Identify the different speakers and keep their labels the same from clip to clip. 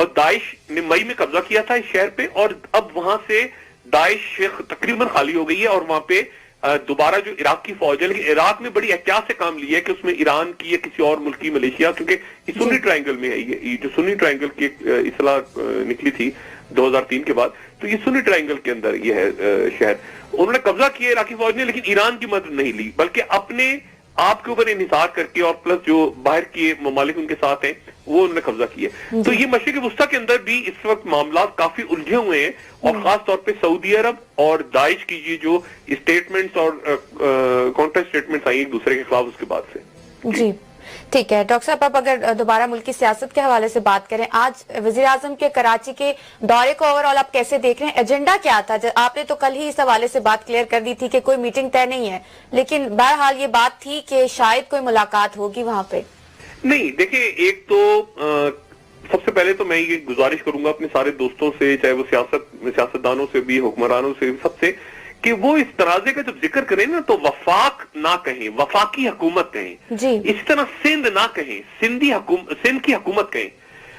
Speaker 1: اور داعش نے مئی میں قبضہ کیا تھا اس شہر پہ, اور اب وہاں سے داعش تقریباً خالی ہو گئی ہے, اور وہاں پہ دوبارہ جو عراق کی فوج ہے, لیکن عراق نے بڑی احتیاط سے کام لیا ہے کہ اس میں ایران کی یا کسی اور ملک کی ملیشیا, کیونکہ یہ سنی ٹرائنگل میں ہے, یہ جو سنی ٹرائنگل کی اصلاح نکلی تھی 2003 کے بعد, تو یہ سنی ٹرائنگل کے اندر یہ ہے شہر. انہوں نے قبضہ کیا عراقی فوج نے, لیکن ایران کی مدد نہیں لی, بلکہ اپنے آپ کے اوپر انحصار کر کے, اور پلس جو باہر کے ممالک ان کے ساتھ ہیں وہ انہوں نے قبضہ کیا. تو یہ مشرق وسطیٰ کے اندر بھی اس وقت معاملات کافی الجھے ہوئے ہیں, اور خاص طور پہ سعودی عرب اور داعش کی یہ جو اسٹیٹمنٹس اور کاؤنٹر اسٹیٹمنٹس آئی ایک دوسرے کے خلاف اس کے بعد سے.
Speaker 2: جی ٹھیک ہے ڈاکٹر صاحب, اب اگر دوبارہ ملکی سیاست کے حوالے سے بات کریں, آج وزیر اعظم کے کراچی کے دورے کو اوور آل آپ کیسے دیکھ رہے ہیں؟ ایجنڈا کیا تھا؟ آپ نے تو کل ہی اس حوالے سے بات کلیئر کر دی تھی کہ کوئی میٹنگ طے نہیں ہے, لیکن بہرحال یہ بات تھی کہ شاید کوئی ملاقات ہوگی وہاں پہ. نہیں
Speaker 1: دیکھیں, ایک تو سب سے پہلے تو میں یہ گزارش کروں گا اپنے سارے دوستوں سے, چاہے وہ سیاستدانوں سے بھی, حکمرانوں سے, سب سے, کہ وہ اس تنازع کا جب ذکر کریں نا تو وفاق نہ کہیں, وفاقی حکومت کہیں. اس طرح سندھ نہ کہیں, سندھ کی حکومت کہیں.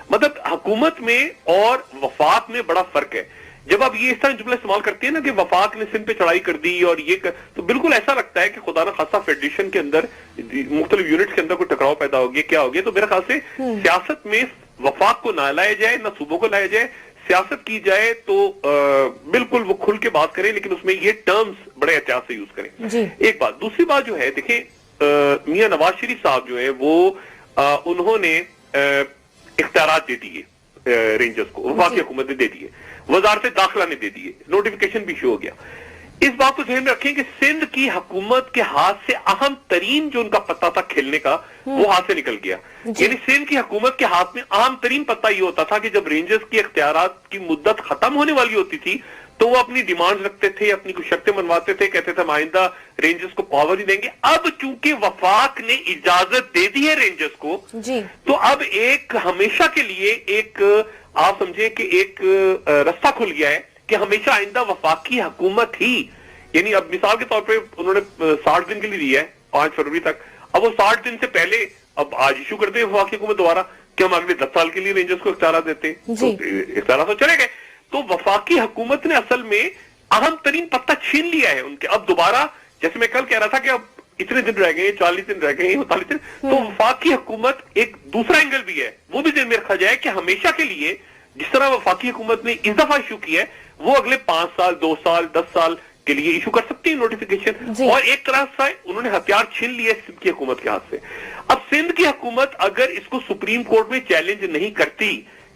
Speaker 1: مطلب حکومت میں اور وفاق میں بڑا فرق ہے. جب آپ یہ اس طرح جملہ استعمال کرتے ہیں نا کہ وفاق نے سندھ پہ چڑھائی کر دی اور یہ تو بالکل ایسا لگتا ہے کہ خدا نہ خاصا فیڈریشن کے اندر مختلف یونٹس کے اندر کوئی ٹکراؤ پیدا ہو گیا, کیا ہو گیا. تو میرے خیال سے سیاست میں وفاق کو نہ لایا جائے, نہ صوبوں کو لایا جائے. سیاست کی جائے تو بالکل وہ کھل کے بات کریں, لیکن اس میں یہ ٹرمز بڑے احتیاط سے یوز کریں. ایک بات. دوسری بات جو ہے, دیکھیں میاں نواز شریف صاحب جو ہے وہ انہوں نے اختیارات دے دیے رینجرز کو, وفاقی حکومت نے دے دیے, وزارت داخلہ نے دے دیے, نوٹیفیکیشن بھی ایشو ہو گیا. اس بات کو ذہن میں رکھیں کہ سندھ کی حکومت کے ہاتھ سے اہم ترین جو ان کا پتہ تھا کھیلنے کا وہ ہاتھ سے نکل گیا. یعنی سندھ کی حکومت کے ہاتھ میں اہم ترین پتہ یہ ہوتا تھا کہ جب رینجرز کی اختیارات کی مدت ختم ہونے والی ہوتی تھی تو وہ اپنی ڈیمانڈ رکھتے تھے, اپنی کچھ شرطیں منواتے تھے, کہتے تھے ہم آئندہ رینجرز کو پاور ہی دیں گے. اب چونکہ وفاق نے اجازت دے دی ہے رینجرز کو, تو اب ایک ہمیشہ کے لیے ایک آپ سمجھیں کہ ایک رستہ کھل گیا ہے کہ ہمیشہ آئندہ وفاقی حکومت ہی, یعنی اب مثال کے طور پہ انہوں نے 60 دن کے لیے دیا ہے 5 فروری تک, اب وہ 60 دن سے پہلے اب آج ایشو کرتے ہیں وفاقی حکومت دوبارہ کہ ہم اگلے 10 سال کے لیے رینجرز کو اختیارات دیتے ہیں. اختیارات تو چلے گئے, تو وفاقی حکومت نے اصل میں اہم ترین پتہ چھین لیا ہے ان کے. اب دوبارہ جیسے میں کل کہہ رہا تھا کہ اب اتنے دن رہ گئے, 40 دن رہ گئے, 45 دن, تو وفاقی حکومت ایک دوسرا اینگل بھی ہے, وہ بھی ذہن میں رکھا جائے کہ ہمیشہ کے لیے جس طرح وفاقی حکومت نے اس دفعہ ایشو کیا ہے وہ اگلے 5 سال 2 سال 10 سال کے لیے ایشو کر سکتی ہے نوٹیفیکیشن. اور ایک طرح سے انہوں نے ہتھیار چھین لیے سندھ کی حکومت کے ہاتھ سے. اب سندھ کی حکومت اگر اس کو سپریم کورٹ میں چیلنج نہیں کرتی,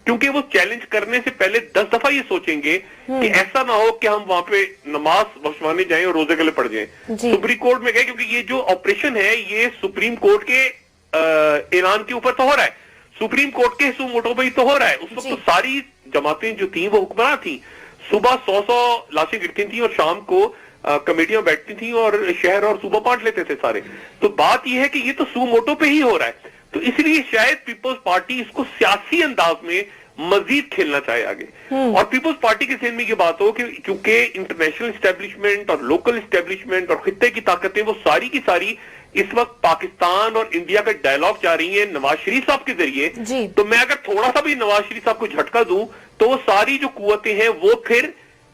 Speaker 1: کیونکہ وہ چیلنج کرنے سے پہلے 10 دفعہ یہ سوچیں گے کہ ایسا نہ ہو کہ ہم وہاں پہ نماز بخشوانے جائیں اور روزے گلے پڑ جائیں. سپریم کورٹ میں گئے کیونکہ یہ جو آپریشن ہے یہ سپریم کورٹ کے اعلان کے اوپر تو ہو رہا ہے, سپریم کورٹ کے سو موٹو پہ ہی تو ہو رہا ہے. اس وقت تو ساری جماعتیں جو تھیں وہ حکمراں تھیں, صبح 100 لاشیں گرتی تھیں اور شام کو کمیٹیاں بیٹھتی تھیں اور شہر اور صوبہ بانٹ لیتے تھے سارے. تو بات یہ ہے کہ یہ تو سو موٹو پہ ہی ہو رہا ہے, تو اس لیے شاید پیپلز پارٹی اس کو سیاسی انداز میں مزید کھیلنا چاہے آگے. اور پیپلز پارٹی کے ذہن میں یہ بات ہو کہ کیونکہ انٹرنیشنل اسٹیبلشمنٹ اور لوکل اسٹیبلشمنٹ اور خطے کی طاقتیں وہ ساری کی ساری اس وقت پاکستان اور انڈیا کا ڈائیلاگ چاہ رہی ہیں نواز شریف صاحب کے ذریعے, تو میں اگر تھوڑا سا بھی نواز شریف صاحب کو جھٹکا دوں تو وہ ساری جو قوتیں ہیں وہ پھر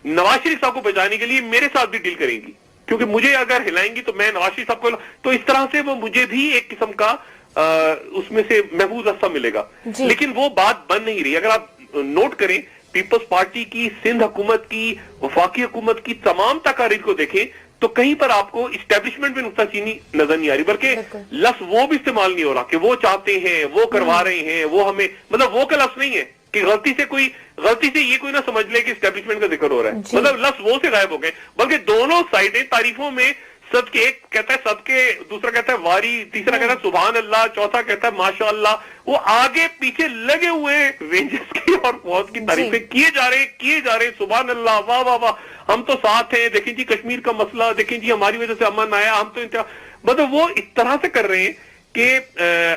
Speaker 1: نواز شریف صاحب کو بچانے کے لیے میرے ساتھ بھی ڈیل کریں گی, کیونکہ مجھے اگر ہلائیں گی تو میں نواز شریف صاحب کو, تو اس طرح سے وہ مجھے بھی ایک قسم کا اس میں سے محفوظ رستہ ملے گا. لیکن وہ بات بن نہیں رہی. اگر آپ نوٹ کریں پیپلز پارٹی کی, سندھ حکومت کی, وفاقی حکومت کی تمام تقاریر کو دیکھیں تو کہیں پر آپ کو اسٹیبلشمنٹ میں نقطہ چینی نظر نہیں آ رہی, بلکہ لفظ وہ بھی استعمال نہیں ہو رہا کہ وہ چاہتے ہیں, وہ کروا رہے ہیں, وہ ہمیں, مطلب وہ کا لفظ نہیں ہے کہ غلطی سے یہ کوئی نہ سمجھ لے کہ اسٹیبلشمنٹ کا ذکر ہو رہا ہے, مطلب لفظ وہ سے غائب ہو گئے, بلکہ دونوں سائڈیں تعریفوں میں سب کے, ایک کہتا ہے سب کے, دوسرا کہتا ہے واری, تیسرا کہتا ہے سبحان اللہ, چوتھا کہتا ہے ماشاءاللہ. وہ آگے پیچھے لگے ہوئے رینجرز کی اور فوج کی تعریفیں کیے جا رہے ہیں, سبحان اللہ, واہ واہ واہ, ہم تو ساتھ ہیں, دیکھیں جی کشمیر کا مسئلہ, دیکھیں جی ہماری وجہ سے امن آیا, ہم تو مطلب وہ اس طرح سے کر رہے ہیں کہ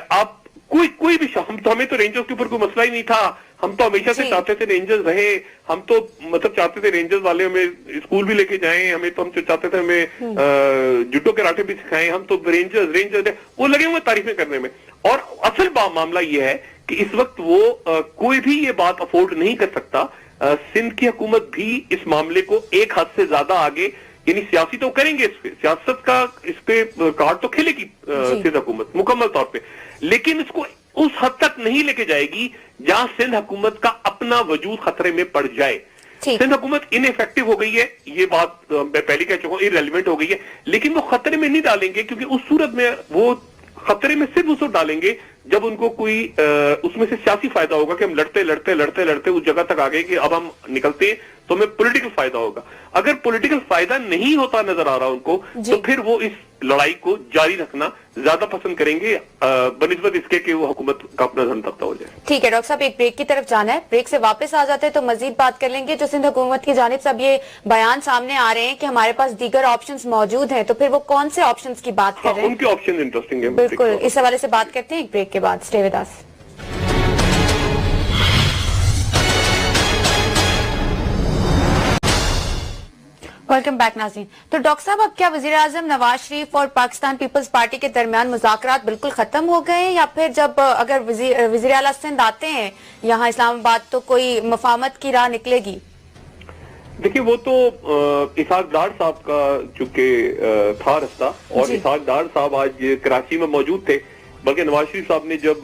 Speaker 1: آپ کوئی بھی ہمیں تو رینجرز کے اوپر کوئی مسئلہ ہی نہیں تھا, ہم تو ہمیشہ سے چاہتے تھے رینجرز رہے, ہم تو مطلب چاہتے تھے رینجرز والے ہمیں اسکول بھی لے کے جائیں, ہم تو چاہتے تھے ہمیں جوڈو کراٹے بھی سکھائیں, ہم تو رینجرز وہ لگے ہوئے تعریفیں کرنے میں. اور اصل معاملہ یہ ہے کہ اس وقت وہ کوئی بھی یہ بات افورڈ نہیں کر سکتا. سندھ کی حکومت بھی اس معاملے کو ایک حد سے زیادہ آگے, یعنی سیاسی تو کریں گے, اس پہ سیاست کا اس پہ کارڈ تو کھیلے گی سندھ حکومت مکمل طور پہ, لیکن اس کو اس حد تک نہیں لے کے جائے گی جہاں سندھ حکومت کا اپنا وجود خطرے میں پڑ جائے. سندھ حکومت ان ایفیکٹو ہو گئی ہے, یہ بات میں پہلے کہہ چکا ہوں, ارریلیونٹ ہو گئی ہے, لیکن وہ خطرے میں نہیں ڈالیں گے, کیونکہ اس صورت میں وہ خطرے میں صرف اس وقت ڈالیں گے جب ان کو کوئی اس میں سے سیاسی فائدہ ہوگا کہ ہم لڑتے لڑتے اس جگہ تک آ گئے کہ اب ہم نکلتے ہیں تو ہمیں پولیٹیکل فائدہ ہوگا. اگر پولیٹیکل فائدہ نہیں ہوتا نظر آ رہا ان کو تو پھر وہ اس لڑائی کو جاری رکھنا زیادہ پسند کریں گے بنسبت اس کے کہ وہ حکومت کا اپنا دھن تختہ ہو جائے.
Speaker 2: ٹھیک ہے ڈاکٹر صاحب, ایک بریک کی طرف جانا ہے, بریک سے واپس آ جاتے ہیں تو مزید بات کر لیں گے. جو سندھ حکومت کی جانب سے اب یہ بیان سامنے آ رہے ہیں کہ ہمارے پاس دیگر آپشنز موجود ہیں, تو پھر وہ کون سے آپشنز کی بات کر رہے ہیں؟
Speaker 1: ان کے آپشنز انٹرسٹنگ ہیں,
Speaker 2: بالکل اس حوالے سے بات کرتے ہیں ایک بریک کے بعد. Stay with us. Welcome back ناظرین. تو ڈاکٹر صاحب, اب کیا وزیر اعظم نواز شریف اور پاکستان پیپلز پارٹی کے درمیان مذاکرات بالکل ختم ہو گئے ہیں, یا پھر جب اگر وزیر اعلیٰ سندھ آتے ہیں یہاں اسلام آباد تو کوئی مفاہمت کی راہ نکلے گی؟
Speaker 1: دیکھیں وہ تو اسحاق ڈار صاحب کا چونکہ تھا رستہ, اور اسحاق ڈار صاحب آج کراچی میں موجود تھے, بلکہ نواز شریف صاحب نے جب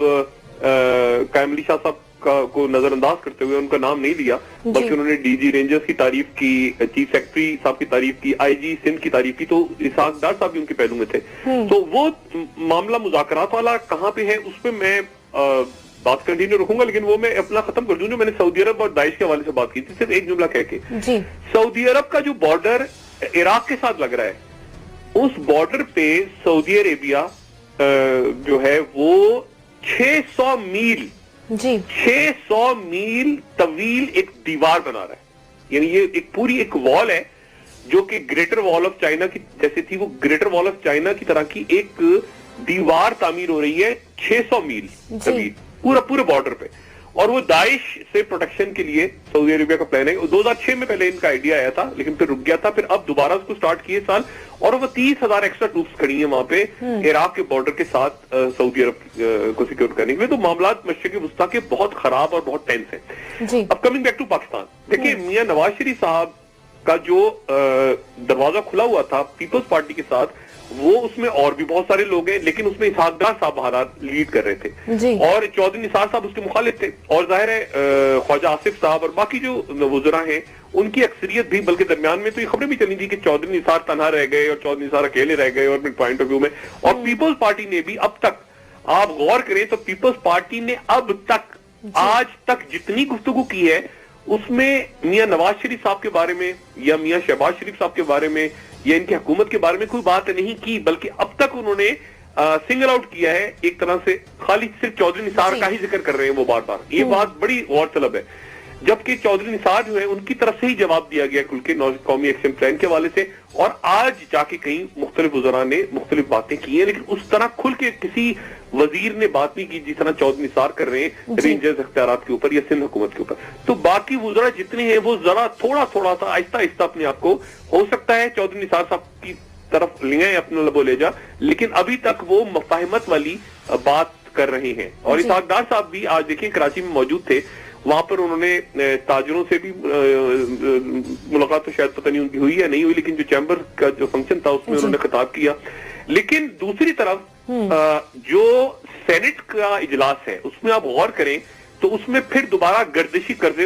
Speaker 1: قائم علی شاہ صاحب کو نظر انداز کرتے ہوئے ان کا نام نہیں لیا, بلکہ انہوں نے ڈی جی رینجرز کی تعریف کی, چیف سیکرٹری صاحب کی تعریف کی, آئی جی سندھ کی تعریف کی, تو اسحاق ڈار صاحب بھی ان کے پہلو میں تھے. تو وہ معاملہ مذاکرات والا کہاں پہ ہے اس پہ میں بات کنٹینیو رکھوں گا, لیکن وہ میں اپنا ختم کر دوں. جو میں نے سعودی عرب اور داعش کے حوالے سے بات کی تھی, صرف ایک جملہ کہہ کے, سعودی عرب کا جو بارڈر عراق کے ساتھ لگ رہا ہے, اس بارڈر پہ سعودی عربیہ جو ہے وہ 600 میل طویل ایک دیوار بنا رہا ہے. یعنی یہ ایک پوری ایک وال ہے جو کہ گریٹر وال آف چائنا کی جیسے تھی, وہ گریٹر وال آف چائنا کی طرح کی ایک دیوار تعمیر ہو رہی ہے 600 میل طویل پورے بارڈر پہ, اور وہ داعش سے پروٹیکشن کے لیے سعودی عربیہ کا پلان ہے. 2006 میں پہلے ان کا آئیڈیا آیا تھا, لیکن پھر رک گیا تھا, پھر اب دوبارہ اس کو سٹارٹ کیے سال, اور وہ 30,000 ایکسٹرا ٹروپس کھڑی ہیں وہاں پہ عراق کے بارڈر کے ساتھ سعودی عرب کو سیکیور کرنے کے لیے. تو معاملات مشرق وسطیٰ کے بہت خراب اور بہت ٹینس ہیں. اب کمنگ بیک ٹو پاکستان, دیکھیں میاں نواز شریف صاحب کا جو دروازہ کھلا ہوا تھا پیپلز پارٹی کے ساتھ, وہ اس میں اور بھی بہت سارے لوگ ہیں, لیکن اس میں اسحاق ڈار صاحب بہادر لیڈ کر رہے تھے, اور چودھری نثار صاحب اس کے مخالف تھے, اور ظاہر ہے خواجہ آصف صاحب اور باقی جو وزراء ہیں ان کی اکثریت بھی, بلکہ درمیان میں تو یہ خبریں بھی چلی تھی کہ چودھری نثار تنہا رہ گئے اور چودھری نثار اکیلے رہ گئے, اور پوائنٹ آف ویو میں, اور پیپلز پارٹی نے بھی اب تک, آپ غور کریں تو پیپلز پارٹی نے اب تک آج تک جتنی گفتگو کی ہے اس میں میاں نواز شریف صاحب کے بارے میں یا میاں شہباز شریف صاحب کے بارے میں یا ان کی حکومت کے بارے میں کوئی بات نہیں کی, بلکہ اب تک انہوں نے سنگل آؤٹ کیا ہے ایک طرح سے, خالی صرف چودھری نثار کا ہی ذکر کر رہے ہیں وہ بار بار. یہ بات بڑی غور طلب ہے, جبکہ چودھری نثار جو ہے ان کی طرف سے ہی جواب دیا گیا کل کے قومی ایکشن پلان کے حوالے سے, اور آج جا کے کہیں مختلف وزراء نے مختلف باتیں کی ہیں, لیکن اس طرح کھل کے کسی وزیر نے بات نہیں کی جس طرح چودھری نثار کر رہے ہیں رینجرز اختیارات کے اوپر یا سندھ حکومت کے اوپر. تو باقی وزراء جتنے ہیں وہ ذرا تھوڑا سا آہستہ آہستہ اپنے آپ کو, ہو سکتا ہے چودھری نثار صاحب کی طرف لیں اپنا لبو لے جا, لیکن ابھی تک وہ مفاہمت والی بات کر رہے ہیں. اور اسحاق ڈار صاحب بھی آج دیکھیں کراچی میں موجود تھے, وہاں پر انہوں نے تاجروں سے بھی ملاقات تو شاید پتہ نہیں ان کی ہوئی یا نہیں ہوئی, لیکن جو چیمبر کا جو فنکشن تھا اس میں انہوں نے خطاب کیا. لیکن دوسری طرف جو سینٹ کا اجلاس ہے اس میں آپ غور کریں تو اس میں پھر دوبارہ گردشی قرضے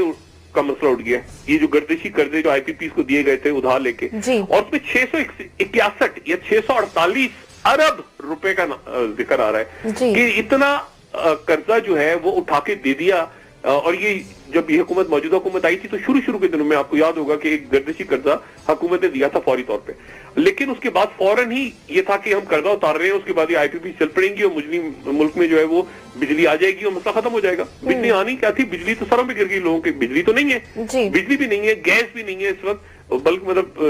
Speaker 1: کا مسئلہ اٹھ گیا. یہ جو گردشی قرضے جو آئی پی پیز کو دیے گئے تھے ادھار لے کے, اور اس میں 661 یا 648 ارب روپے کا ذکر آ رہا ہے کہ اتنا قرضہ جو ہے وہ اٹھا کے دے دیا. اور یہ جب یہ حکومت موجودہ حکومت آئی تھی تو شروع کے دنوں میں آپ کو یاد ہوگا کہ ایک گردشی قرضہ حکومت نے دیا تھا فوری طور پہ, لیکن اس کے بعد فوراً ہی یہ تھا کہ ہم قرضہ اتار رہے ہیں, اس کے بعد یہ آئی پی پی چل پڑیں گی اور ملک میں جو ہے وہ بجلی آ جائے گی اور مسئلہ ختم ہو جائے گا. بجلی آنی کیا تھی, بجلی تو سروں پہ گر گئی لوگوں کی, بجلی تو نہیں ہے, بجلی بھی نہیں ہے, گیس بھی نہیں ہے اس وقت, بلکہ مطلب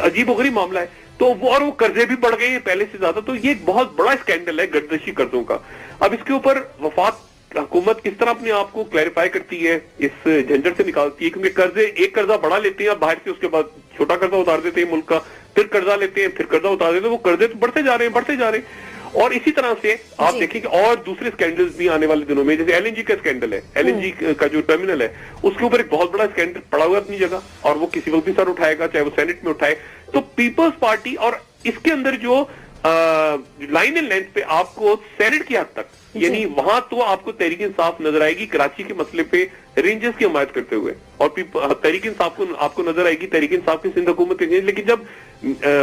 Speaker 1: عجیب و غریب معاملہ ہے. تو وہ قرضے بھی بڑھ گئے ہیں پہلے سے زیادہ. تو یہ ایک بہت بڑا اسکینڈل ہے گردشی قرضوں کا. اب اس کے اوپر وفاق حکومت کس طرح اپنے آپ کو کلیریفائی کرتی ہے, اس جھنجھٹ سے نکالتی ہے, کیونکہ ایک قرضہ بڑا لیتے ہیں اور باہر سے اس کے بعد چھوٹا قرضہ اتار دیتے ہیں ملک کا, پھر قرضہ لیتے ہیں, پھر قرضہ اتار دیتے ہیں, وہ قرضے تو بڑھتے جا رہے ہیں. اور اسی طرح سے آپ دیکھیں کہ اور دوسرے اسکینڈلز بھی آنے والے دنوں میں, جیسے LNG کا اسکینڈل ہے, LNG کا جو ٹرمینل ہے اس کے اوپر ایک بہت بڑا اسکینڈل پڑا ہوا ہے اپنی جگہ, اور وہ کسی وقت بھی سر اٹھائے گا, چاہے وہ سینٹ میں اٹھائے. تو پیپلز پارٹی, اور اس کے اندر جو لائن اینڈ لینتھ پہ آپ کو سینٹ کی حد تک, یعنی وہاں تو آپ کو تحریک انصاف نظر آئے گی کراچی کے مسئلے پہ رینجرز کی حمایت کرتے ہوئے, اور تحریک انصاف کو آپ کو نظر آئے گی تحریک انصاف کی سندھ حکومت کے, لیکن جب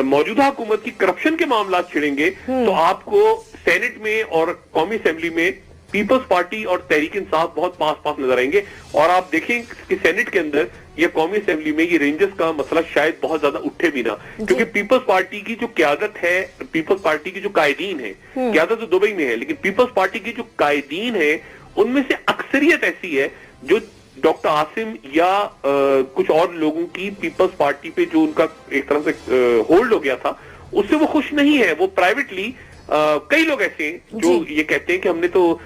Speaker 1: موجودہ حکومت کی کرپشن کے معاملات چھڑیں گے تو آپ کو سینٹ میں اور قومی اسمبلی میں پیپلز پارٹی اور تحریک انصاف بہت پاس پاس نظر آئیں گے. اور آپ دیکھیں کہ سینٹ کے اندر یا قومی اسمبلی میں یہ رینجرز کا مسئلہ شاید بہت زیادہ اٹھے بھی نہ, کیونکہ پیپلز پارٹی کی جو قیادت ہے, پیپلز پارٹی کی جو قائدین ہیں, قیادت تو دبئی میں ہے لیکن پیپلز پارٹی کی جو قائدین ہیں ان میں سے اکثریت ایسی ہے جو ڈاکٹر عاصم یا کچھ اور لوگوں کی پیپلز پارٹی پہ جو ان کا ایک طرح سے ہولڈ ہو گیا تھا اس سے وہ خوش نہیں ہے. وہ پرائیویٹلی کئی لوگ ایسے ہیں جو یہ کہتے ہیں کہ ہم نے تو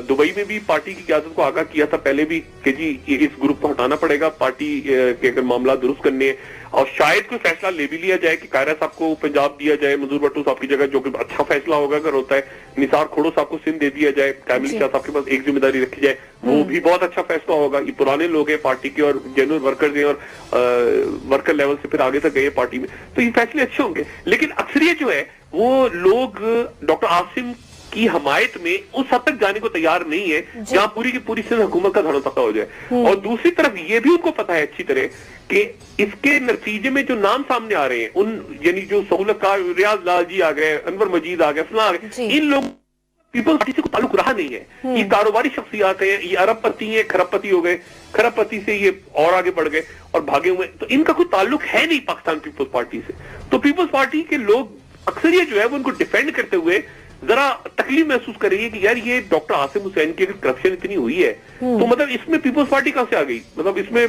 Speaker 1: دبئی میں بھی پارٹی کی قیادت کو آگاہ کیا تھا پہلے بھی کہ جی اس گروپ کو ہٹانا پڑے گا پارٹی کے اگر معاملات درست کرنے ہیں, اور شاید کوئی فیصلہ لے بھی لیا جائے کہ قائرہ صاحب کو پنجاب دیا جائے منظور بھٹو صاحب کی جگہ, جو کہ اچھا فیصلہ ہوگا اگر ہوتا ہے. نثار کھوڑو صاحب کو سندھ دے دیا جائے, کامل شاہ صاحب کے پاس ایک ذمہ داری رکھی جائے, وہ بھی بہت اچھا فیصلہ ہوگا. یہ پرانے لوگ ہیں پارٹی کے اور جنرل ورکرز ہیں اور ورکر لیول سے پھر آگے تک گئے پارٹی میں, تو یہ فیصلے اچھے ہوں گے. لیکن اکثریت جو ہے وہ لوگ ڈاکٹر عاصم کی حمایت میں اس حد تک جانے کو تیار نہیں ہے جہاں پوری کی پوری سندھ حکومت کا دھڑا تھکا ہو جائے. اور دوسری طرف یہ بھی ان کو پتا ہے اچھی طرح کہ اس کے نتیجے میں جو نام سامنے آ رہے ہیں ان یعنی جو سہولت کار ریاض لال جی آ گئے, انور مجید آ گئے, فلاں آ گئے, ان لوگ پیپلز پارٹی سے کوئی تعلق رہا نہیں ہے. یہ کاروباری شخصیات ہیں, یہ ارب پتی ہیں, کھرب پتی ہو گئے, کھرب پتی سے یہ اور آگے بڑھ گئے اور بھاگے ہوئے, تو ان کا کوئی تعلق ہے نہیں پاکستان پیپلز پارٹی سے. تو پیپلز پارٹی کے لوگ اکثریت جو ہے وہ ان کو ڈیفینڈ کرتے ہوئے ذرا تکلیف محسوس کر رہی ہے کہ یار یہ ڈاکٹر عاصم حسین کی اگر کرپشن اتنی ہوئی ہے تو مطلب اس میں پیپلز پارٹی کہاں سے آ گئی, مطلب اس میں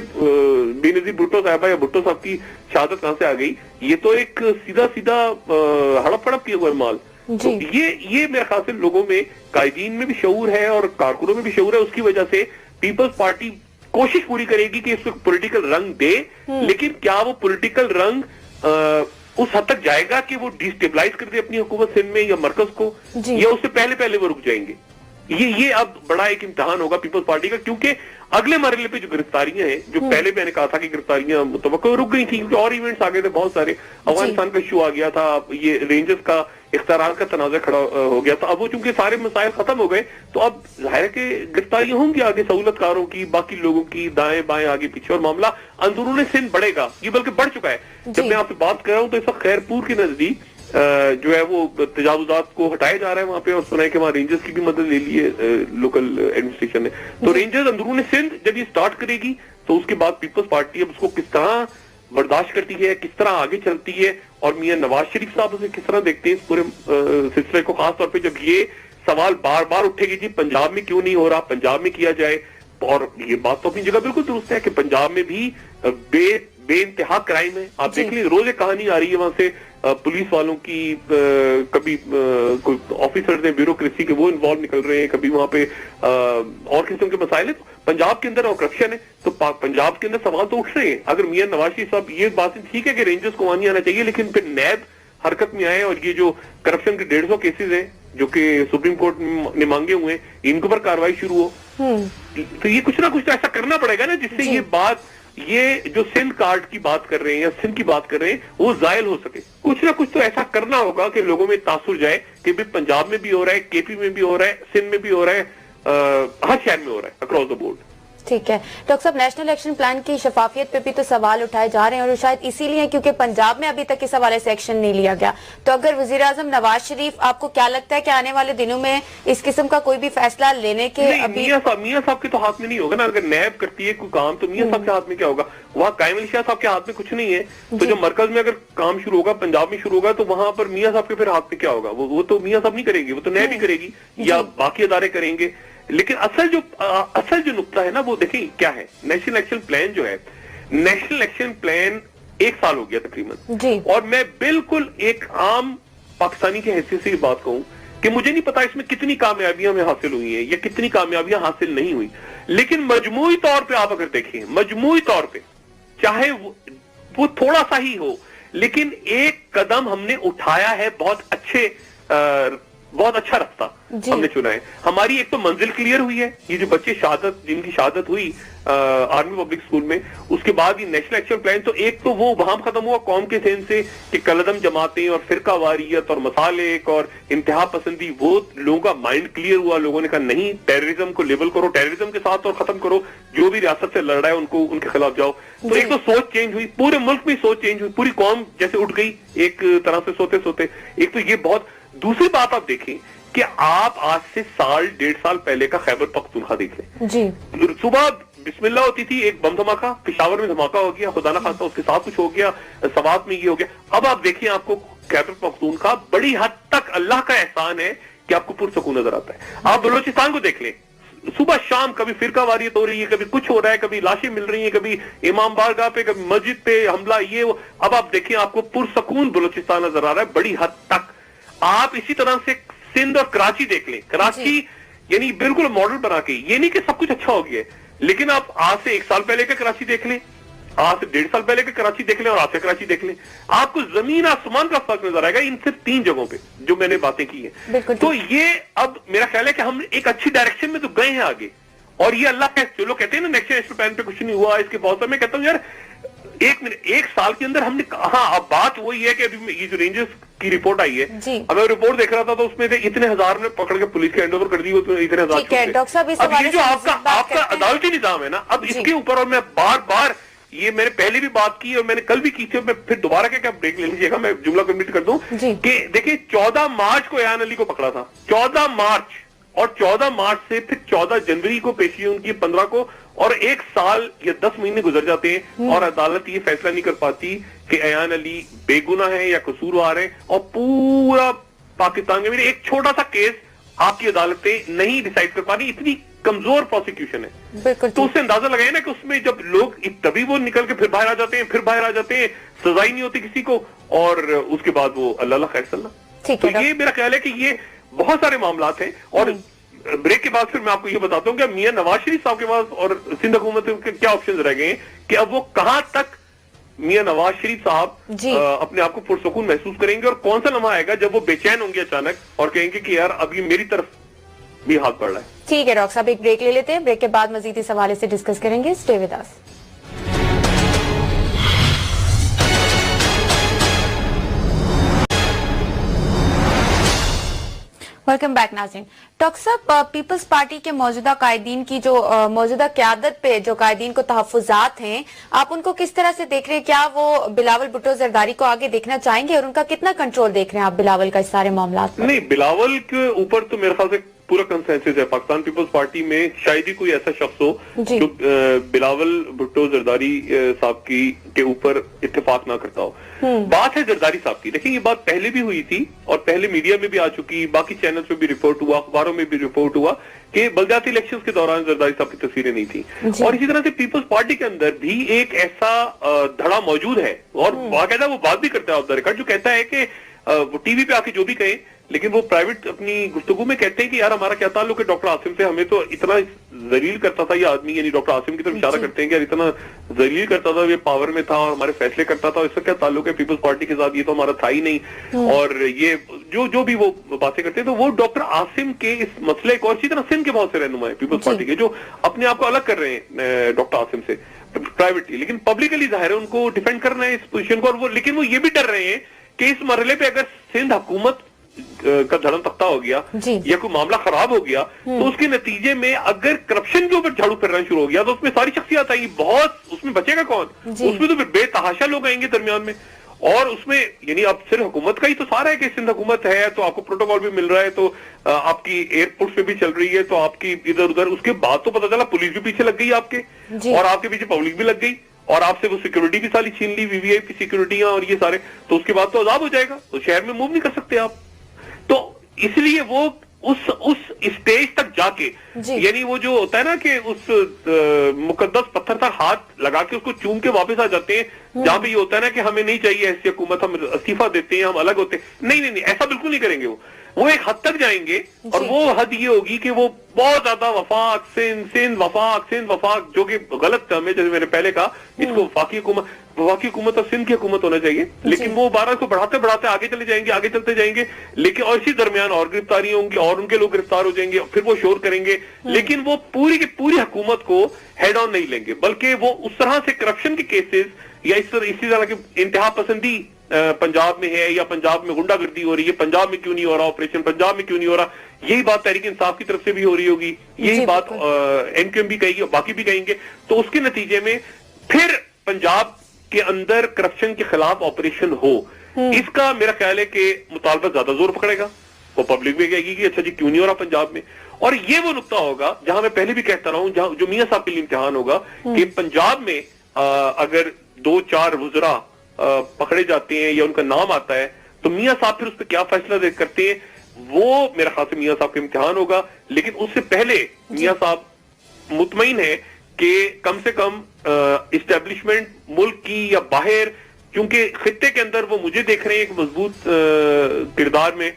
Speaker 1: بے نظیر بھٹو صاحبہ یا بھٹو صاحب کی شہادت کہاں سے آ گئی. یہ تو ایک سیدھا سیدھا ہڑپ ہڑپ کیا ہوا ہے مال. تو یہ میرے خیال سے لوگوں میں قائدین میں بھی شعور ہے اور کارکنوں میں بھی شعور ہے. اس کی وجہ سے پیپلز پارٹی کوشش پوری کرے گی کہ اس کو پولیٹیکل رنگ دے, لیکن کیا وہ پولیٹیکل رنگ اس حد تک جائے گا کہ وہ ڈیسٹیبلائز کر دے اپنی حکومت سندھ میں یا مرکز کو, یا اس سے پہلے وہ رک جائیں گے. یہ اب بڑا ایک امتحان ہوگا پیپلز پارٹی کا, کیونکہ اگلے مرحلے پہ جو گرفتاریاں ہیں, جو پہلے میں نے کہا تھا کہ گرفتاریاں متوقع رک گئی تھیں کیونکہ اور ایونٹس آ گئے تھے بہت سارے, افغانستان کا ایشو آ گیا تھا, یہ رینجرز کا اختیارات کا تنازع کھڑا ہو گیا تھا. اب وہ چونکہ سارے مسائل ختم ہو گئے تو اب ظاہر ہے کہ گرفتاریاں ہوں گی آگے سہولت کاروں کی, باقی لوگوں کی, دائیں بائیں آگے پیچھے, اور معاملہ اندرون سندھ بڑھے گا. یہ بلکہ بڑھ چکا ہے. جب میں آپ سے بات کر رہا ہوں تو اس وقت خیرپور کے نزدیک جو ہے وہ تجاوزات کو ہٹایا جا رہا ہے وہاں پہ, اور سنا ہے کہ وہاں رینجرز کی بھی مدد لے لی ہے لوکل ایڈمنسٹریشن نے. تو رینجرز اندرون سندھ جب یہ سٹارٹ کرے گی تو اس کے بعد پیپلز پارٹی اب اس کو کس طرح برداشت کرتی ہے, کس طرح آگے چلتی ہے, اور میاں نواز شریف صاحب اسے کس طرح دیکھتے ہیں اس پورے سلسلے کو, خاص طور پہ جب یہ سوال بار بار اٹھے گی جی پنجاب میں کیوں نہیں ہو رہا, پنجاب میں کیا جائے. اور یہ بات تو اپنی جگہ بالکل درست ہے کہ پنجاب میں بھی بے انتہا کرائم ہے. آپ دیکھ لیں روز ایک کہانی آ رہی ہے وہاں سے پولیس والوں کی, کبھی کوئی آفیسرز ہیں بیوروکریسی کے وہ انوالو نکل رہے ہیں, کبھی وہاں پہ اور قسم کے مسائل ہیں. پنجاب کے اندر اور کرپشن ہے تو پنجاب کے اندر سوال تو اٹھ رہے ہیں. اگر میاں نواز شریف صاحب یہ بات ٹھیک ہے کہ رینجرز کو وہاں نہیں آنا چاہیے, لیکن پھر نیب حرکت میں آئے اور یہ جو کرپشن کے 150 کیسز ہیں جو کہ سپریم کورٹ نے مانگے ہوئے ہیں, ان کے اوپر کاروائی شروع ہو, تو یہ کچھ نہ کچھ تو ایسا کرنا پڑے گا نا جس سے یہ بات, یہ جو سندھ کارڈ کی بات کر رہے ہیں یا سندھ کی بات کر رہے ہیں وہ زائل ہو سکے. کچھ نہ کچھ تو ایسا کرنا ہوگا کہ لوگوں میں تاثر جائے کہ بھی پنجاب میں بھی ہو رہا ہے, کے پی میں بھی ہو رہا ہے, سندھ میں بھی ہو رہا ہے, ہر شہر میں ہو رہا ہے, اکراس دا بورڈ.
Speaker 2: ٹھیک ہے ڈاکٹر صاحب, نیشنل ایکشن پلان کی شفافیت پہ بھی تو سوال اٹھائے جا رہے ہیں, اور شاید اسی لیے کیونکہ پنجاب میں ابھی تک اس حوالے سے ایکشن نہیں لیا گیا. تو اگر وزیر اعظم نواز شریف, آپ کو کیا لگتا ہے کہ آنے والے دنوں میں اس قسم کا کوئی بھی فیصلہ لینے کے
Speaker 1: میاں صاحب کے تو ہاتھ میں نہیں ہوگا نا. اگر نیب کرتی ہے کوئی کام تو میاں صاحب کے ہاتھ میں کیا ہوگا, وہاں قائم علی شاہ صاحب کے ہاتھ میں کچھ نہیں ہے. تو جب مرکز میں اگر کام شروع ہوگا, پنجاب میں شروع ہوگا, تو وہاں پر میاں صاحب کے پھر ہاتھ میں کیا ہوگا, وہ تو میاں صاحب نہیں کریں گے, وہ تو نیب ہی کرے گی یا باقی ادارے کریں گے. لیکن اصل جو نقطہ ہے نا وہ دیکھیں کیا ہے. نیشنل ایکشن پلان جو ہے, نیشنل ایکشن پلان 1 سال ہو گیا تقریباً, اور میں بالکل ایک عام پاکستانی کی حیثیت سے یہ بات کہوں کہ مجھے نہیں پتا اس میں کتنی کامیابیاں ہمیں حاصل ہوئی ہیں یا کتنی کامیابیاں حاصل نہیں ہوئی, لیکن مجموعی طور پہ آپ اگر دیکھیں, مجموعی طور پہ چاہے وہ تھوڑا سا ہی ہو, لیکن ایک قدم ہم نے اٹھایا ہے بہت اچھے بہت اچھا راستہ ہم نے چنا ہے. ہماری ایک تو منزل کلیئر ہوئی ہے, یہ جو بچے جن کی شہادت ہوئی آرمی پبلک اسکول میں, اس کے بعد یہ نیشنل ایکشن پلان, تو ایک تو وہ وہاں ختم ہوا قوم کے ذہن سے کہ کلعدم جماعتیں اور فرقہ واریت اور مسالک اور انتہا پسندی, وہ لوگوں کا مائنڈ کلیئر ہوا. لوگوں نے کہا نہیں, ٹیررزم کو لیبل کرو ٹیررزم کے ساتھ اور ختم کرو, جو بھی ریاست سے لڑ رہا ہے ان کے خلاف جاؤ. تو ایک تو سوچ چینج ہوئی, پورے ملک میں سوچ چینج ہوئی, پوری قوم جیسے اٹھ گئی ایک طرح سے سوتے سوتے. ایک تو یہ بہت. دوسری بات آپ دیکھیں کہ آپ آج سے 1.5 سال پہلے کا خیبر پختونخوا دیکھ لیں جی. صبح بسم اللہ ہوتی تھی, ایک بم دھماکہ, پشاور میں دھماکہ ہو گیا, خدا نہ خواستہ اس کے ساتھ کچھ ہو گیا, سوات میں یہ ہو گیا. اب آپ دیکھیں آپ کو خیبر پختونخوا بڑی حد تک اللہ کا احسان ہے کہ آپ کو پرسکون نظر آتا ہے. آپ بلوچستان کو دیکھ لیں, صبح شام کبھی فرقہ واریت ہو رہی ہے, کبھی کچھ ہو رہا ہے, کبھی لاشیں مل رہی ہیں, کبھی امام بارگاہ پہ, کبھی مسجد پہ حملہ, یہ وہ. اب آپ دیکھیں آپ کو پرسکون بلوچستان نظر آ رہا ہے بڑی حد تک. آپ اسی طرح سے سندھ اور کراچی دیکھ لیں, کراچی یعنی بالکل ماڈل بنا کے, یہ نہیں کہ سب کچھ اچھا ہو گیا ہے, لیکن آپ آج سے 1 سال پہلے کا کراچی دیکھ لیں, آج سے 1.5 سال پہلے کا کراچی دیکھ لیں اور آج سے کراچی دیکھ لیں, آپ کو زمین آسمان کا فرق نظر آئے گا ان صرف 3 جگہوں پہ جو میں نے باتیں کی ہیں. تو یہ اب میرا خیال ہے کہ ہم ایک اچھی ڈائریکشن میں تو گئے ہیں آگے, اور یہ اللہ کا جو لوگ کہتے ہیں نا نیشنل پلان پہ کچھ نہیں ہوا, اس کے بہت سا میں کہتا ہوں یار 1 سال کے اندر ہم نے, ہاں اب بات وہی ہے کہ ابھی یہ جو رینجرز کی رپورٹ آئی ہے, اب میں رپورٹ دیکھ رہا تھا تو اس میں اتنے ہزار نے پکڑ کے پولیس کے ہینڈ اوور کر دی, اتنے ہزار. اب یہ جو آپ کا عدالتی نظام ہے نا, اب اس کے اوپر, اور میں بار بار یہ میں نے پہلے بھی بات کی اور میں نے کل بھی کی تھی, اور میں پھر دوبارہ کہ آپ بریک لے لیجیے گا, میں جملہ کمپلیٹ کر دوں کہ دیکھیں 14 مارچ کو ایان علی کو پکڑا تھا, 14 مارچ, اور 14 مارچ سے پھر 14 جنوری کو پیشی ان کی 15 کو, اور 1 سال یا 10 مہینے گزر جاتے ہیں اور عدالت یہ فیصلہ نہیں کر پاتی کہ ایان علی بے گناہ ہے یا قصوروار ہے. اور پورا پاکستان میں ایک چھوٹا سا کیس آپ کی عدالتیں نہیں ڈیسائیڈ کر پا رہی, اتنی کمزور پروسیکیوشن ہے. تو اس سے اندازہ لگائے نا کہ اس میں جب لوگ تبھی وہ نکل کے پھر باہر آ جاتے ہیں, سزا ہی نہیں ہوتی کسی کو, اور اس کے بعد وہ اللہ خیر صلی اللہ. تو یہ میرا خیال ہے کہ یہ بہت سارے معاملات ہیں. اور بریک کے بعد پھر میں آپ کو یہ بتاتا ہوں کہ میاں نواز شریف صاحب کے پاس اور سندھ حکومت کے کیا آپشنز رہ گئے ہیں, کہ اب وہ کہاں تک میاں نواز شریف صاحب اپنے آپ کو پرسکون محسوس کریں گے, اور کون سا لمحہ آئے گا جب وہ بے چین ہوں گے اچانک اور کہیں گے کہ یار اب یہ میری طرف بھی ہاتھ پڑ رہا ہے.
Speaker 2: ٹھیک ہے ڈاکٹر صاحب, ایک بریک لے لیتے ہیں, بریک کے بعد مزید اس حوالے سے ڈسکس کریں گے. Stay with us. Welcome back ناظرین. ڈاکٹر صاحب, پیپلز پارٹی کے موجودہ قائدین کی جو موجودہ قیادت پہ جو قائدین کو تحفظات ہیں, آپ ان کو کس طرح سے دیکھ رہے ہیں؟ کیا وہ بلاول بھٹو زرداری کو آگے دیکھنا چاہیں گے, اور ان کا کتنا کنٹرول دیکھ رہے ہیں آپ بلاول کا اس سارے معاملات پر؟
Speaker 1: نہیں, بلاول کے اوپر تو میرے خیال سے پورا کنسنسس ہے پاکستان پیپلز پارٹی میں. شاید ہی کوئی ایسا شخص ہو جو بلاول بھٹو زرداری صاحب کے اوپر اتفاق نہ کرتا ہو. بات ہے زرداری صاحب کی, دیکھیں یہ بات پہلے بھی ہوئی تھی اور پہلے میڈیا میں بھی آ چکی, باقی چینلز میں بھی رپورٹ ہوا, اخباروں میں بھی رپورٹ ہوا کہ بلدیاتی الیکشنز کے دوران زرداری صاحب کی تصویریں نہیں تھیں. اور اسی طرح سے پیپلز پارٹی کے اندر بھی ایک ایسا دھڑا موجود ہے, اور باقاعدہ وہ بات بھی کرتا ہے آف دا ریکارڈ, جو کہتا ہے کہ وہ ٹی وی پہ آ کے جو بھی کہیں, لیکن وہ پرائیویٹ اپنی گفتگو میں کہتے ہیں کہ یار ہمارا کیا تعلق ہے ڈاکٹر عاصم سے, ہمیں تو اتنا ذلیل کرتا تھا یہ آدمی, یعنی ڈاکٹر عاصم کی طرف اشارہ کرتے ہیں کہ یار اتنا ذلیل کرتا تھا, یہ پاور میں تھا اور ہمارے فیصلے کرتا تھا, اس کا کیا تعلق ہے پیپلز پارٹی کے ساتھ, یہ تو ہمارا تھا ہی نہیں. اور یہ جو بھی وہ باتیں کرتے ہیں, تو وہ ڈاکٹر عاصم کے اس مسئلے کو, اور اسی طرح سندھ کے بہت سے رہنما ہیں پیپلز پارٹی کے جو اپنے آپ کو الگ کر رہے ہیں ڈاکٹر عاصم سے پرائیویٹلی, لیکن پبلکلی ظاہر ہے ان کو ڈیفینڈ کرنا ہے اس پوزیشن کو. اور وہ لیکن وہ یہ بھی ڈر رہے ہیں کہ اس مرحلے پہ اگر سندھ حکومت کا دھڑم تختہ ہو گیا یا کوئی معاملہ خراب ہو گیا, تو اس کے نتیجے میں اگر کرپشن کے اوپر جھاڑو پھرنا شروع ہو گیا تو اس میں ساری شخصیات آئیں گی, بہت اس میں بچے گا کون؟ اس میں تو پھر بے تحاشا لوگ آئیں گے درمیان میں. اور اس میں یعنی اب صرف حکومت کا ہی تو سارا ہے کہ سندھ حکومت ہے تو آپ کو پروٹوکول بھی مل رہا ہے, تو آپ کی ایئرپورٹ پہ بھی چل رہی ہے, تو آپ کی ادھر ادھر, اس کے بعد تو پتہ چلا پولیس بھی پیچھے لگ گئی آپ کے, اور آپ کے پیچھے پبلک بھی لگ گئی, اور آپ سے وہ سیکورٹی بھی ساری چھین لی, وی وی آئی پی سیکورٹیاں اور یہ سارے, تو اس کے بعد تو عذاب ہو جائے گا, تو شہر میں موو نہیں کر سکتے آپ. تو اس لیے وہ اس اسٹیج تک جا کے, یعنی وہ جو ہوتا ہے نا کہ اس مقدس پتھر تک ہاتھ لگا کے اس کو چوم کے واپس آ جاتے ہیں, جہاں پہ یہ ہوتا ہے نا کہ ہمیں نہیں چاہیے ایسی حکومت, ہم استعفیٰ دیتے ہیں, ہم الگ ہوتے ہیں. نہیں, ایسا بالکل نہیں کریں گے وہ. وہ ایک حد تک جائیں گے اور وہ حد یہ ہوگی کہ وہ بہت زیادہ وفاق سندھ وفاق جو کہ غلط ٹرم ہے، جیسے میں نے پہلے کہا اس کو وفاقی حکومت اور سندھ کی حکومت ہونا چاہیے، لیکن وہ 12 کو بڑھاتے بڑھاتے آگے چلتے جائیں گے لیکن اور اسی درمیان اور گرفتاری ہوں گی اور ان کے لوگ گرفتار ہو جائیں گے، پھر وہ شور کریں گے، لیکن وہ پوری کی پوری حکومت کو ہیڈ آن نہیں لیں گے، بلکہ وہ اس طرح سے کرپشن کے کیسز یا اسی طرح کی انتہا پسندی پنجاب میں ہے یا پنجاب میں غنڈہ گردی ہو رہی ہے، پنجاب میں کیوں نہیں ہو رہا آپریشن، پنجاب میں کیوں نہیں ہو رہا، یہی بات تحریک انصاف کی طرف سے بھی ہو رہی ہوگی، یہی بات این کیو ایم بھی کہے گی اور باقی بھی کہیں گے، تو اس کے نتیجے میں پھر پنجاب کے اندر کرپشن کے خلاف آپریشن ہو، اس کا میرا خیال ہے کہ مطالبہ زیادہ زور پکڑے گا، وہ پبلک بھی کہے گی کہ اچھا جی کیوں نہیں ہو رہا پنجاب میں، اور یہ وہ نقطہ ہوگا جہاں میں پہلے بھی کہتا رہا ہوں جو میاں صاحب کے لیے امتحان ہوگا کہ پنجاب میں اگر 2-4 وزراء پکڑے جاتے ہیں یا ان کا نام آتا ہے تو میاں صاحب پھر اس پہ کیا فیصلہ کرتے ہیں، وہ میرا خیال سے میاں صاحب کا امتحان ہوگا، لیکن اس سے پہلے میاں صاحب مطمئن ہے کہ کم سے کم اسٹیبلشمنٹ ملک کی یا باہر، کیونکہ خطے کے اندر وہ مجھے دیکھ رہے ہیں ایک مضبوط کردار میں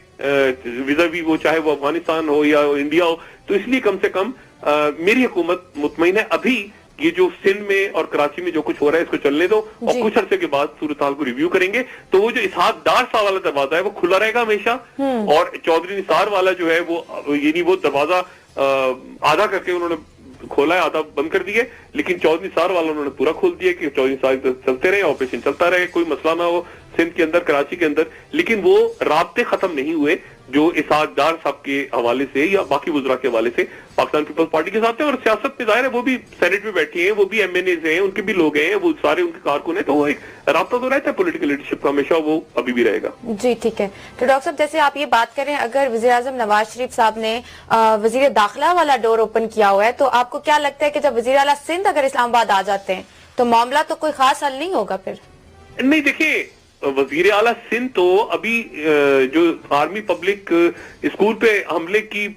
Speaker 1: ویزاوی، وہ چاہے وہ افغانستان ہو یا انڈیا ہو، تو اس لیے کم سے کم میری حکومت مطمئن ہے ابھی یہ جو سندھ میں اور کراچی میں جو کچھ ہو رہا ہے اس کو چلنے دو، اور کچھ عرصے کے بعد صورتحال کو ریویو کریں گے، تو وہ جو اسحاق ڈار صاحب والا دروازہ ہے وہ کھلا رہے گا ہمیشہ، اور چودھری نثار والا جو ہے وہ یعنی وہ دروازہ آدھا کر کے انہوں نے کھولا ہے، آدھا بند کر دیے، لیکن چودھری نثار والا انہوں نے پورا کھول دیا کہ چودھری نثار چلتے رہے، آپریشن چلتا رہے، کوئی مسئلہ نہ ہو سندھ کے اندر کراچی کے اندر، لیکن وہ رابطے ختم نہیں ہوئے جو اسحاق ڈار صاحب کے حوالے سے یا باقی وزراء کے حوالے سے پاکستان پیپلز پارٹی کے ساتھ ہیں، اور سیاست میں ظاہر ہے وہ بھی سینٹ میں بیٹھے ہیں، وہ بھی ایم این ایز ہیں، ان کے بھی لوگ ہیں، وہ سارے ان کے کارکن ہیں، تو وہ ایک رابطہ تو رہتا ہے پولیٹیکل لیڈرشپ کا، ہمیشہ وہ ابھی بھی رہے گا۔
Speaker 2: جی ٹھیک ہے، تو ڈاکٹر صاحب جیسے آپ یہ بات کریں اگر وزیراعظم نواز شریف صاحب نے وزیر داخلہ والا ڈور اوپن کیا ہوا ہے تو آپ کو کیا لگتا ہے کہ جب وزیر اعلیٰ سندھ اگر اسلام آباد آ جاتے ہیں تو معاملہ تو کوئی خاص حل نہیں ہوگا پھر؟
Speaker 1: نہیں دیکھیں، وزیر اعلیٰ سندھ تو ابھی جو آرمی پبلک اسکول پہ حملے کی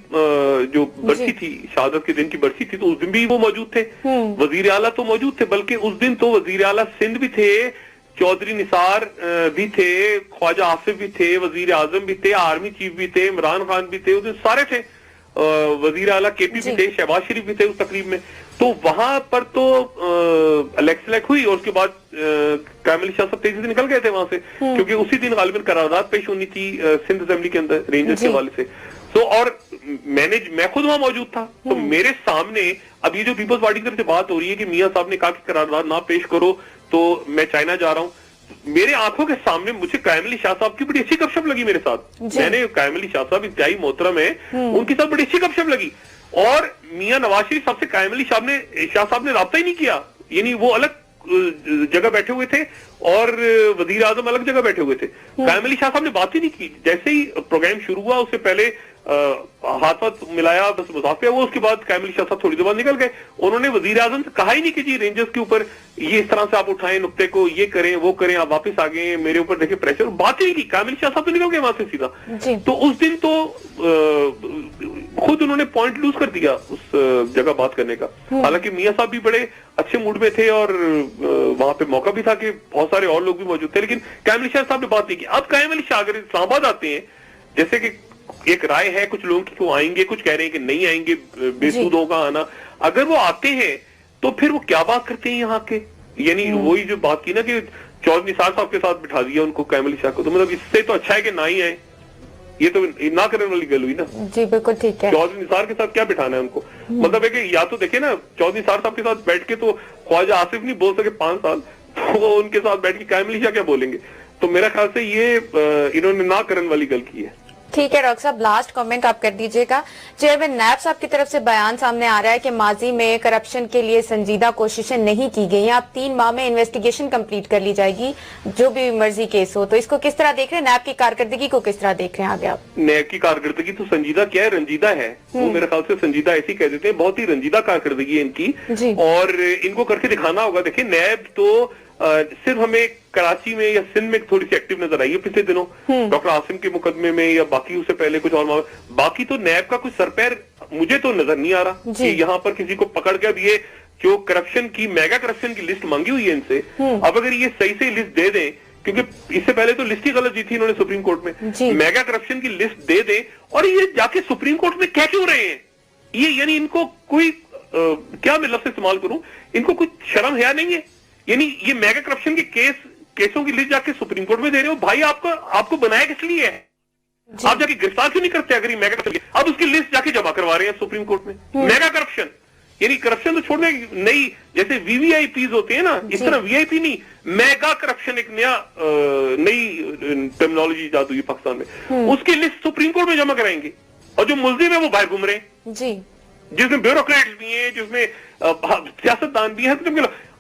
Speaker 1: جو برسی تھی، شہادت کے دن کی برسی تھی، تو اس دن بھی وہ موجود تھے، وزیر اعلیٰ تو موجود تھے، بلکہ اس دن تو وزیر اعلیٰ سندھ بھی تھے، چودھری نثار بھی تھے، خواجہ آصف بھی تھے، وزیر اعظم بھی تھے، آرمی چیف بھی تھے، عمران خان بھی تھے، اس دن سارے تھے، وزیر اعلیٰ کے پی بھی تھے، شہباز شریف بھی تھے اس تقریب میں، تو وہاں پر تو الیکٹ ہوئی، اور اس کے بعد قائم علی شاہ صاحب تیزی سے نکل گئے تھے وہاں سے، کیونکہ اسی دن غالباً قرارداد پیش ہونی تھی سندھ اسمبلی کے اندر رینجرز کے حوالے سے، تو اور میں خود وہاں موجود تھا، تو میرے سامنے اب یہ جو پیپلز پارٹی کی طرف سے بات ہو رہی ہے کہ میاں صاحب نے کہا کہ قرارداد نہ پیش کرو تو میں چائنا جا رہا ہوں، میرے آنکھوں کے سامنے مجھے قائم علی شاہ صاحب کی بڑی اچھی گپ شپ لگی میرے ساتھ، میں نے قائم علی شاہ صاحب انتہائی محترم ہے، ان کے ساتھ بڑی اچھی گپ شپ لگی، اور میاں نواز شریف صاحب سے قائم علی شاہ صاحب نے رابطہ ہی نہیں کیا، یعنی وہ الگ جگہ بیٹھے ہوئے تھے اور وزیر اعظم الگ جگہ بیٹھے ہوئے تھے، قائم علی شاہ صاحب نے بات ہی نہیں کی، جیسے ہی پروگرام شروع ہوا اس سے پہلے ہاتھ ملایا، بس مضافہ ہوا، اس کے بعد قائم علی شاہ صاحب تھوڑی دیر بعد نکل گئے، انہوں نے وزیر اعظم سے کہا ہی نہیں کہ جی رینجرز کے اوپر یہ اس طرح سے آپ اٹھائیں نقطے کو، یہ کریں وہ کریں، آپ واپس آ گئے میرے اوپر دیکھیں پریشر، بات ہی نہیں کی، قائم علی شاہ صاحب تو نکل گئے وہاں سے سیدھا، تو اس دن تو خود انہوں نے پوائنٹ لوز کر دیا اس جگہ بات کرنے کا، حالانکہ میاں صاحب بھی بڑے اچھے موڈ میں تھے اور وہاں پہ موقع بھی تھا کہ بہت سارے اور لوگ بھی موجود تھے، لیکن قائم علی شاہ صاحب نے بات نہیں کی۔ اب قائم علی شاہ اگر اسلام آباد آتے ہیں، جیسے کہ ایک رائے ہے کچھ لوگوں کی کہ وہ آئیں گے، کچھ کہہ رہے ہیں کہ نہیں آئیں گے، بے سود ہوگا آنا، اگر وہ آتے ہیں تو پھر وہ کیا بات کرتے ہیں یہاں کے، یعنی وہی جو بات کی نا کہ چودھری نثار صاحب کے ساتھ بٹھا دیا ان کو قائم علی شاہ کو، تو مطلب اس سے تو اچھا ہے کہ نہ ہی آئے، یہ تو نہ کرنے والی گل ہوئی نا۔
Speaker 2: جی بالکل ٹھیک ہے،
Speaker 1: چودھری نثار کے ساتھ کیا بٹھانا ہے ان کو، مطلب ہے کہ یا تو دیکھیں نا چودھری نثار صاحب کے ساتھ بیٹھ کے تو خواجہ آصف نہیں بول سکے 5 سال، تو وہ ان کے ساتھ بیٹھ کے قائم علی شاہ کیا بولیں گے، تو میرا خیال سے یہ انہوں نے نہ کرنے والی گل کی ہے۔
Speaker 2: ٹھیک ہے ڈاکٹر صاحب، لاسٹ کامنٹ آپ کر دیجئے گا۔ چیئرمین نیب صاحب کی طرف سے بیان سامنے آ رہا ہے کہ ماضی میں کرپشن کے لیے سنجیدہ کوششیں نہیں کی گئی ہیں، اب 3 ماہ میں انویسٹیگیشن کمپلیٹ کر لی جائے گی جو بھی مرضی کیس ہو، تو اس کو کس طرح دیکھ رہے ہیں، نیب کی کارکردگی کو کس طرح دیکھ رہے ہیں آگے آپ؟
Speaker 1: نیب کی کارکردگی تو سنجیدہ کیا ہے، رنجیدہ ہے، وہ میرے خیال سے سنجیدہ ایسی کہہ دیتے ہیں، بہت ہی رنجیدہ کارکردگی ہے ان کی، اور ان کو کر کے دکھانا ہوگا۔ دیکھیں نیب تو صرف ہمیں کراچی میں یا سندھ میں تھوڑی سی ایکٹیو نظر آئی ہے پچھلے دنوں ڈاکٹر عاصم کے مقدمے میں یا باقی اس سے پہلے کچھ اور باقی تو نیب کا کچھ سرپیر مجھے تو نظر نہیں آ رہا کہ یہاں پر کسی کو پکڑ کے اب یہ جو کرپشن کی میگا کرپشن کی لسٹ مانگی ہوئی ہے ان سے، اب اگر یہ صحیح سے لسٹ دے دیں کیونکہ اس سے پہلے تو لسٹ ہی غلط دی تھی انہوں نے سپریم کورٹ میں. میگا کرپشن کی لسٹ دے دیں اور یہ جا کے سپریم کورٹ میں کہہ کیوں رہے ہیں؟ یہ یعنی ان کو کوئی کیا میں لفظ استعمال کروں، ان کو کچھ شرم حیا نہیں ہے؟ یعنی یہ میگا کرپشن کے کیسوں کی لسٹ جا کے سپریم کورٹ میں دے رہے ہو. بھائی آپ کو بنایا کس لیے ہے؟ آپ جا کے گرفتار کیوں نہیں کرتے اگر یہ میگا کرپشن؟ اب اس کی لسٹ جا کے جمع کروا رہے ہیں سپریم کورٹ میں. میگا کرپشن یعنی کرپشن تو چھوڑنے نئی جیسے وی وی آئی پیز ہوتے ہیں نا، اس طرح وی آئی پی نہیں، میگا کرپشن ایک نئی ٹرمنالوجی ایجاد ہوئی پاکستان میں. اس کی لسٹ سپریم کورٹ میں جمع کرائیں گے اور جو ملزم ہے وہ باہر گھوم رہے ہیں، جس میں بیوروکریٹس بھی ہیں، جس میں سیاست دان بھی ہیں،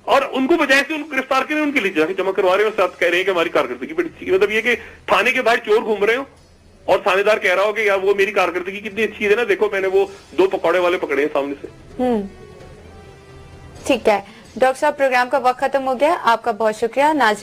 Speaker 1: اور ان کو بجائے سے ان کو گرفتار کریں، ان کے لیے جا کے جمع کروا رہے ہیں اور ساتھ کہہ رہے ہیں کہ ہماری کارکردگی بڑی اچھی ہے. مطلب یہ کہ تھانے کے باہر چور گھوم رہے ہو اور تھانے دار کہہ رہا ہو کہ یار وہ میری کارکردگی کتنی اچھی ہے نا، دیکھو میں نے وہ 2 پکوڑے والے پکڑے ہیں سامنے سے.
Speaker 2: ٹھیک ہے ڈاکٹر صاحب، پروگرام کا وقت ختم ہو گیا. آپ کا بہت شکریہ. ناظرین